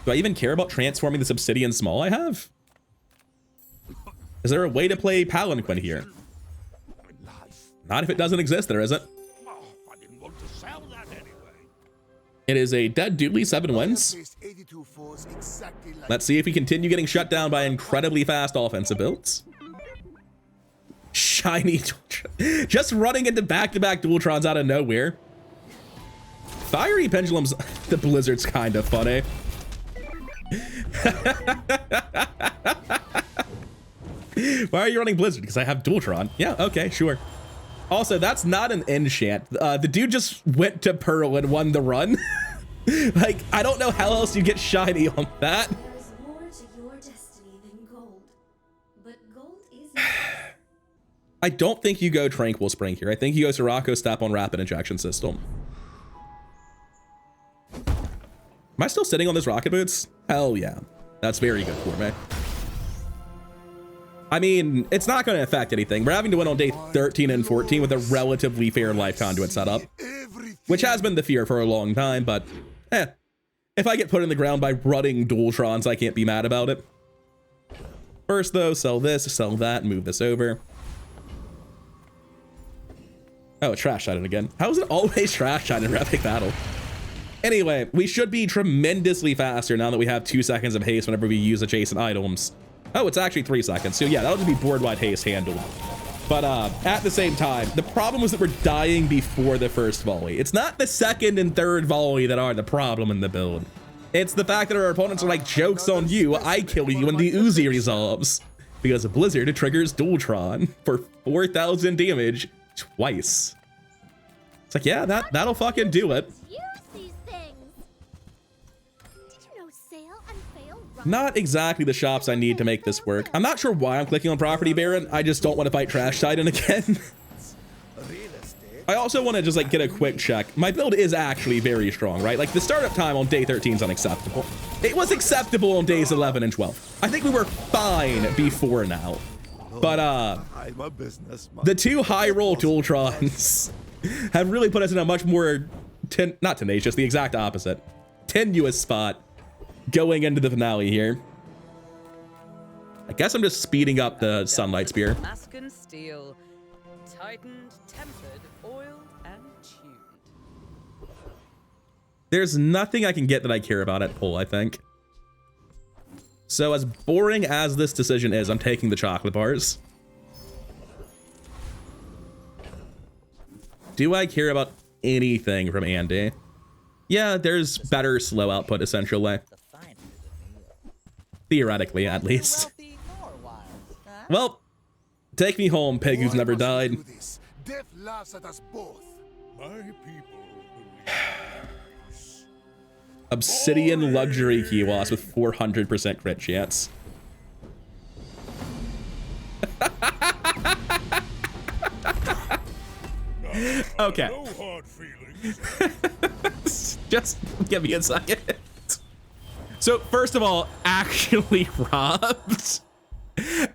Do I even care about transforming this Obsidian Small I have? Is there a way to play Palanquin here? Not if it doesn't exist, there isn't. I didn't want to sell that anyway. It is a dead Dooley, 7 wins. Let's see if we continue getting shut down by incredibly fast offensive builds. Shiny Dualtron. Just running into back-to-back Dualtrons out of nowhere. Fiery Pendulums, the Blizzard's kind of funny. Why are you running Blizzard? Because I have Dualtron. Yeah, okay, sure. Also, that's not an enchant. The dude just went to Pearl and won the run. Like, I don't know how else you get shiny on that. There's more to your destiny than gold. But gold is I don't think you go Tranquil Spring here. I think you go Sirocco Step on Rapid Injection System. Am I still sitting on this Rocket Boots? Hell yeah. That's very good for me. I mean, it's not going to affect anything. We're having to win on day 13 and 14 with a relatively fair life conduit setup, which has been the fear for a long time, but if I get put in the ground by running Dualtrons, I can't be mad about it. First though, sell this, sell that, move this over. Oh, trash shot it again. How is it always trash shot in Epic Battle? Anyway, we should be tremendously faster now that we have 2 seconds of haste whenever we use adjacent items. Oh, it's actually 3 seconds. So yeah, that'll just be board-wide haste handled. But at the same time, the problem was that we're dying before the first volley. It's not the second and third volley that are the problem in the build. It's the fact that our opponents are like, joke's on you, I kill you when the Uzi resolves. Because Blizzard triggers Dualtron for 4,000 damage twice. It's like, yeah, that'll fucking do it. Not exactly the shops I need to make this work. I'm not sure why I'm clicking on Property Baron. I just don't want to fight Trash Titan again. I also want to just like get a quick check. My build is actually very strong, right? Like the startup time on day 13 is unacceptable. It was acceptable on days 11 and 12. I think we were fine before now. But the 2 high roll Dualtrons have really put us in a much more, not tenacious, the exact opposite, tenuous spot going into the finale here. I guess I'm just speeding up the Sunlight Spear. Mask and steel, tightened, tempered, oiled, and tuned. There's nothing I can get that I care about at pull, I think. So as boring as this decision is, I'm taking the chocolate bars. Do I care about anything from Andy? Yeah, there's better slow output, essentially. Theoretically, at least. Well, take me home, pig who's never died. Death laughs at us both. My people believe Obsidian luxury kiosk with 400% crit chance. Okay. No hard feelings. Just give me a second. So first of all, actually robbed.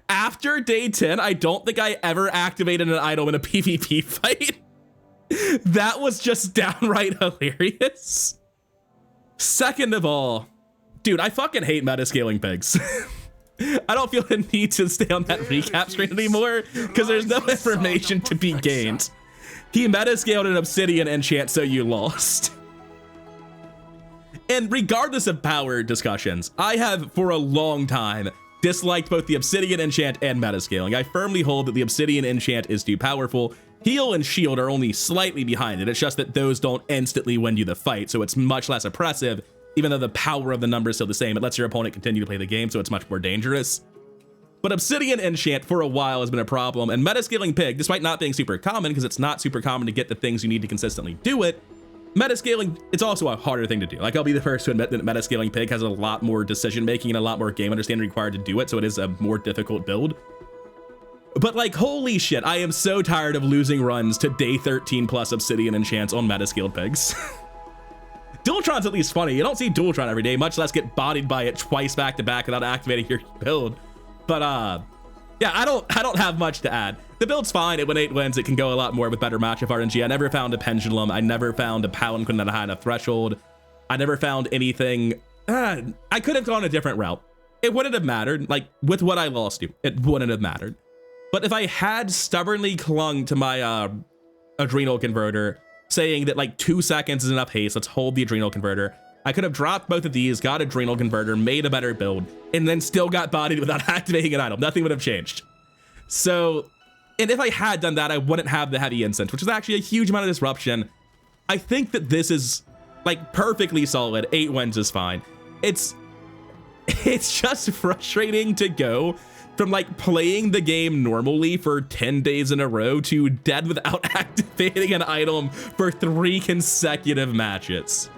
After day 10, I don't think I ever activated an item in a PvP fight. That was just downright hilarious. Second of all, dude, I fucking hate metascaling pigs. I don't feel the need to stay on that recap screen anymore because there's no information to be gained. He metascaled an obsidian enchant, so you lost. And regardless of power discussions, I have for a long time disliked both the obsidian enchant and metascaling. I firmly hold that the obsidian enchant is too powerful. Heal and shield are only slightly behind it. It's just that those don't instantly win you the fight, so it's much less oppressive. Even though the power of the number is still the same, it lets your opponent continue to play the game, so it's much more dangerous. But obsidian enchant for a while has been a problem, and metascaling pig, despite not being super common, because it's not super common to get the things you need to consistently do it, metascaling, it's also a harder thing to do. Like, I'll be the first to admit that metascaling pig has a lot more decision making and a lot more game understanding required to do it, so it is a more difficult build. But like, holy shit, I am so tired of losing runs to day 13 plus obsidian enchants on metascaled pigs. Dualtron's at least funny. You don't see Dualtron every day, much less get bodied by it twice back to back without activating your build. But yeah, I don't have much to add. The build's fine. It went 8 wins. It can go a lot more with better matchup RNG. I never found a pendulum. I never found a palanquin that had a threshold. I never found anything. I could have gone a different route. It wouldn't have mattered. Like, with what I lost to, it wouldn't have mattered. But if I had stubbornly clung to my adrenal converter, saying that like 2 seconds is enough haste, let's hold the adrenal converter, I could have dropped both of these, got adrenal converter, made a better build, and then still got bodied without activating an item. Nothing would have changed. So, and if I had done that, I wouldn't have the heavy incense, which is actually a huge amount of disruption. I think that this is like perfectly solid. 8 wins is fine. It's just frustrating to go from like playing the game normally for 10 days in a row to dead without activating an item for 3 consecutive matches.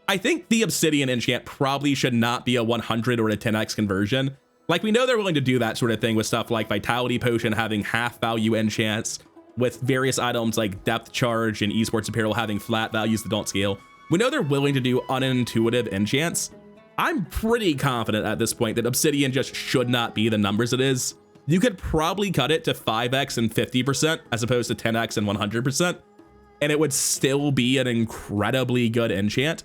I think the obsidian enchant probably should not be a 100 or a 10x conversion. Like, we know they're willing to do that sort of thing with stuff like Vitality Potion having half value enchants, with various items like Depth Charge and Esports Apparel having flat values that don't scale. We know they're willing to do unintuitive enchants. I'm pretty confident at this point that obsidian just should not be the numbers it is. You could probably cut it to 5x and 50% as opposed to 10x and 100%, and it would still be an incredibly good enchant.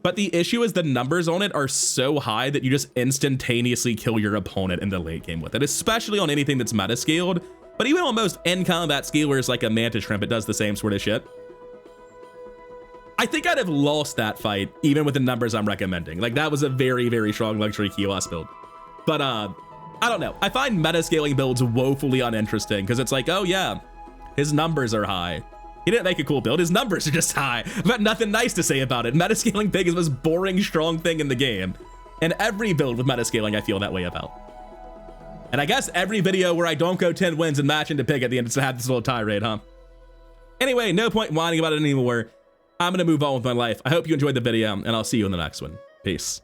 But the issue is the numbers on it are so high that you just instantaneously kill your opponent in the late game with it, especially on anything that's meta scaled. But even on most end combat scalers like a Mantis Shrimp, it does the same sort of shit. I think I'd have lost that fight even with the numbers I'm recommending. Like, that was a very, very strong luxury kiosk build. But I don't know. I find meta scaling builds woefully uninteresting because it's like, oh yeah, his numbers are high. He didn't make a cool build. His numbers are just high. I've got nothing nice to say about it. Metascaling pig is the most boring, strong thing in the game. And every build with metascaling, I feel that way about. And I guess every video where I don't go 10 wins and match into pig at the end, it's to have this little tirade, huh? Anyway, no point whining about it anymore. I'm going to move on with my life. I hope you enjoyed the video, and I'll see you in the next one. Peace.